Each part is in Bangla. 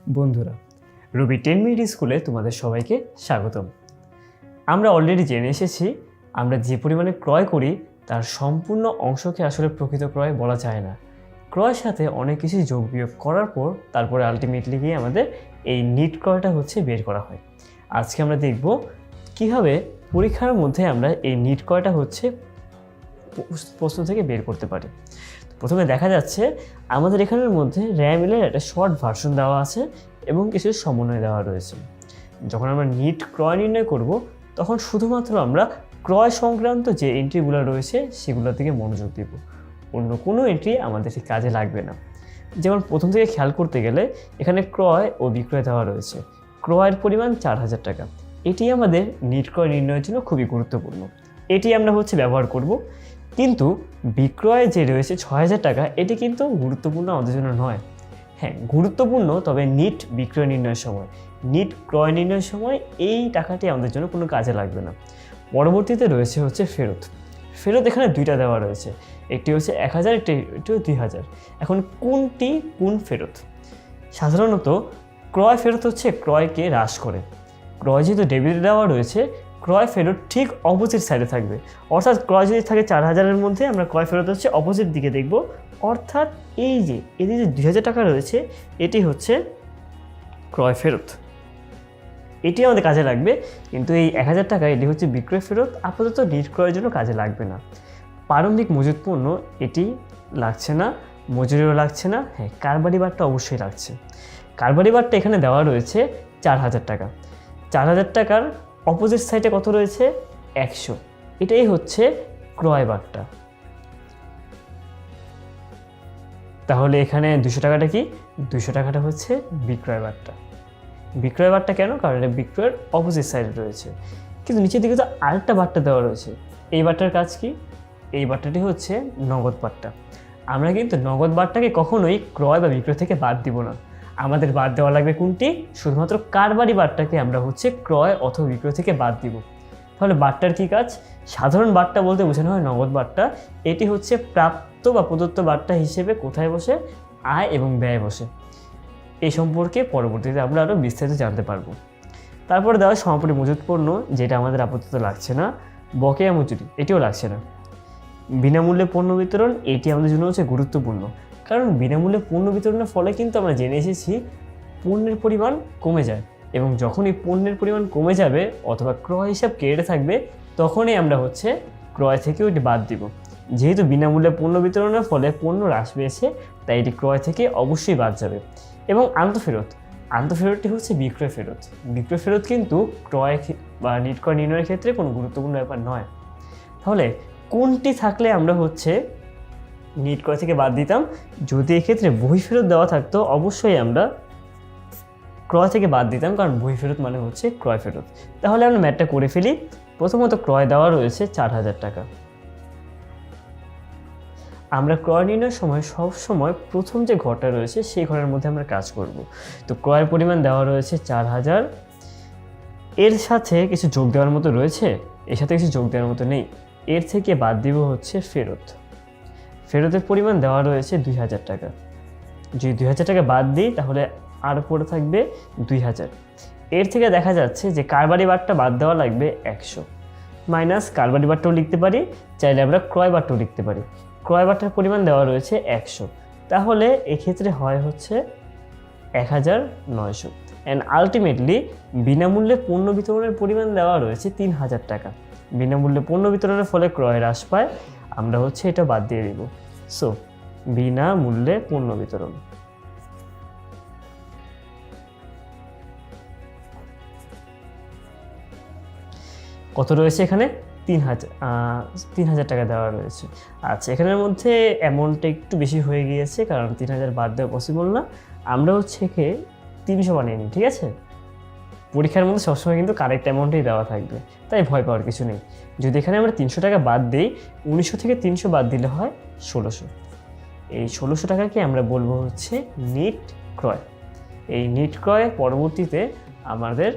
বন্ধুরা, রবি 10 মিনিট স্কুলে তোমাদের সবাইকে স্বাগতম। আমরা অলরেডি জেনে এসেছি আমরা যে পরিমাণে ক্রয় করি তার সম্পূর্ণ অংশকে আসলে প্রকৃত ক্রয় বলা যায় না। ক্রয়ের সাথে অনেক কিছু যোগ বিয়োগ করার পর তারপরে আলটিমেটলি গিয়ে আমাদের এই নিট ক্রয়টা বের করা হয়। আজকে আমরা দেখব কীভাবে পরীক্ষার মধ্যে আমরা এই নিট ক্রয়টা প্রশ্ন থেকে বের করতে পারি। প্রথমে দেখা যাচ্ছে আমাদের এখানের মধ্যে র্যামিলের একটা শর্ট ভার্সন দেওয়া আছে এবং কিছু সমন্বয় দেওয়া রয়েছে। যখন আমরা নিট ক্রয় নির্ণয় করব তখন শুধুমাত্র আমরা ক্রয় সংক্রান্ত যে এন্ট্রিগুলো রয়েছে সেগুলোর দিকে মনোযোগ দেব, অন্য কোনো এন্ট্রি আমাদের কাজে লাগবে না। যেমন প্রথম থেকে খেয়াল করতে গেলে এখানে ক্রয় ও বিক্রয় দেওয়া রয়েছে। ক্রয়ের পরিমাণ 4,000 টাকা, এটি আমাদের নিট ক্রয় নির্ণয়ের জন্য খুবই গুরুত্বপূর্ণ, এটি আমরা ব্যবহার করব। কিন্তু বিক্রয় যে রয়েছে 6,000 টাকা, এটি কিন্তু গুরুত্বপূর্ণ আমাদের জন্য নয়। হ্যাঁ, গুরুত্বপূর্ণ, তবে নিট বিক্রয় নির্ণয়ের সময়। নিট ক্রয় নির্ণয়ের সময় এই টাকাটি আমাদের জন্য কোনো কাজে লাগবে না। পরবর্তীতে রয়েছে ফেরত। ফেরত এখানে দুইটা দেওয়া রয়েছে, একটি 1,000, একটি 2,000। এখন কোনটি কোন ফেরত? সাধারণত ক্রয় ফেরত ক্রয়কে হ্রাস করে। ক্রয় যেহেতু ডেবিটে দেওয়া রয়েছে, ক্রয় ফেরত ঠিক অপোজিট সাইডে থাকবে। অর্থাৎ ক্রয় যদি থাকে 4,000-এর মধ্যে, আমরা ক্রয় ফেরত অপোজিট দিকে দেখব। অর্থাৎ এই যে এদিকে যে 2,000 টাকা রয়েছে, এটি ক্রয় ফেরত, এটি আমাদের কাজে লাগবে। কিন্তু এই 1,000 টাকা এটি বিক্রয় ফেরত, আপাতত নিট ক্রয়ের জন্য কাজে লাগবে না। প্রারম্ভিক মজুত পণ্য, এটি লাগছে না, মজুরিও লাগছে না। হ্যাঁ, কারবারি বারটা অবশ্যই লাগছে। কারবারি বারটা এখানে দেওয়া রয়েছে 4,000 টাকা। 4,000 টাকার অপোজিট সাইডে কত রয়েছে? 100। এটাই ক্রয় বারটা। তাহলে এখানে 200 টাকাটা কি? 200 টাকাটা বিক্রয় বারটা। বিক্রয় বারটা কেন? কারণ এটা বিক্রয়ের অপোজিট সাইডে রয়েছে। কিন্তু নিচের দিকে তো আরেকটা বারটা দেওয়া রয়েছে। এই বারটার কাজ কি? এই বারটাটি নগদ বারটা। আমরা কিন্তু নগদ বারটাকে কখনোই ক্রয় বা বিক্রয় থেকে বাদ দিব না। আমাদের বাদ দেওয়া লাগবে কোনটি? শুধুমাত্র কারবারি বারটাকে আমরা ক্রয় অথবা বিক্রয় থেকে বাদ দিব। তাহলে বারটার কি কাজ? সাধারণ বারটা বলতে বোঝানো হয় নগদ বারটা। এটি প্রাপ্ত বা প্রদত্ত বারটা হিসেবে কোথায় বসে? আয় এবং ব্যয় বসে। এই সম্পর্কে পরবর্তীতে আমরা আরও বিস্তারিত জানতে পারবো। তারপরে দেওয়া সমাপনী মজুত পণ্য, যেটা আমাদের আপাতত লাগছে না। বকেয়া মজুরি, এটিও লাগছে না। বিনামূল্যে পণ্য বিতরণ, এটি আমাদের জন্য গুরুত্বপূর্ণ। কারণ বিনামূল্যে পণ্য বিতরণের ফলে কিন্তু আমরা জেনে এসেছি পণ্যের পরিমাণ কমে যায়, এবং যখন এই পণ্যের পরিমাণ কমে যাবে অথবা ক্রয় হিসাব কেটে থাকবে, তখনই আমরা ক্রয় থেকে ওইটি বাদ দিব। যেহেতু বিনামূল্যে পণ্য বিতরণের ফলে পণ্য হ্রাস পেয়েছে, তাই এটি ক্রয় থেকে অবশ্যই বাদ যাবে। এবং আন্তঃফেরত, আন্তঃফেরতটি বিক্রয় ফেরত। বিক্রয় ফেরত কিন্তু ক্রয় বা নিট ক্রয় নির্ণয়ের ক্ষেত্রে কোনো গুরুত্বপূর্ণ ব্যাপার নয়। তাহলে কোনটি থাকলে আমরা নিট ক্রয় থেকে বাদ দিতাম? যদি এক্ষেত্রে বই ফেরত দেওয়া থাকতো, অবশ্যই আমরা ক্রয় থেকে বাদ দিতাম, কারণ বই ফেরত মানে ক্রয় ফেরত। তাহলে আমরা ম্যাথটা করে ফেলি। প্রথমত ক্রয় দেওয়া রয়েছে 4,000 টাকা। আমরা ক্রয় নির্ণয়ের সময় সবসময় প্রথম যে ঘরটা রয়েছে সেই ঘরের মধ্যে আমরা কাজ করব। তো ক্রয়ের পরিমাণ দেওয়া রয়েছে 4,000। এর সাথে কিছু যোগ দেওয়ার মতো রয়েছে? এর সাথে কিছু যোগ দেওয়ার মতো নেই। এর থেকে বাদ দিব ফেরত। ফেরতের পরিমাণ দেওয়া রয়েছে 2,000 টাকা। যদি 2,000 টাকা বাদ দিই তাহলে আর পড়ে থাকবে 2,000। এর থেকে দেখা যাচ্ছে যে কারবারি বারটা বাদ দেওয়া লাগবে 100, মাইনাস কারবারি বারটাও লিখতে পারি, চাইলে আমরা ক্রয় বারটাও লিখতে পারি। ক্রয় বারটার পরিমাণ দেওয়া রয়েছে 100, তাহলে এক্ষেত্রে হয় 1,900। অ্যান্ড আলটিমেটলি বিনামূল্যে পণ্য বিতরণের পরিমাণ দেওয়া রয়েছে 3,000 টাকা। বিনামূল্যে পণ্য বিতরণের ফলে ক্রয় হ্রাস পায়, আমরা এটা বাদ দিয়ে দিব। সো বিনামূল্যে পণ্য বিতরণ। কত রয়েছে এখানে? 3,000 টাকা দেওয়া রয়েছে। আচ্ছা, এখানের মধ্যে অ্যামাউন্টটা একটু বেশি হয়ে গিয়েছে, কারণ 3,000 বাদ দেওয়া পসিবল না। আমরা 300 বানিয়ে নিই, ঠিক আছে? পরীক্ষার মধ্যে সবসময় কিন্তু কারেক্ট অ্যামাউন্টেই দেওয়া থাকবে, তাই ভয় পাওয়ার কিছু নেই। যদি এখানে আমরা 300 টাকা বাদ দিই, 1900 থেকে 300 বাদ দিলে হয় 1,600। এই 1,600 টাকাকে আমরা বলবো নিট ক্রয়। এই নিট ক্রয় পরবর্তীতে আমাদের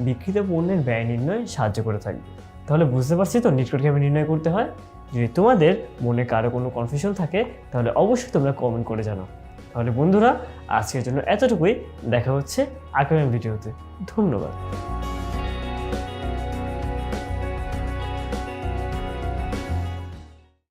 বিক্রিত পণ্যের ব্যয় নির্ণয় সাহায্য করে থাকবে। তাহলে বুঝতে পারছি তো নিট ক্রয় কীভাবে নির্ণয় করতে হয়? যদি তোমাদের মনে কারো কোনো কনফিউশন থাকে তাহলে অবশ্যই তোমরা কমেন্ট করে জানাও। তাহলে বন্ধুরা, আজকের জন্য এতটুকুই। দেখা হচ্ছে আগামী ভিডিওতে। ধন্যবাদ।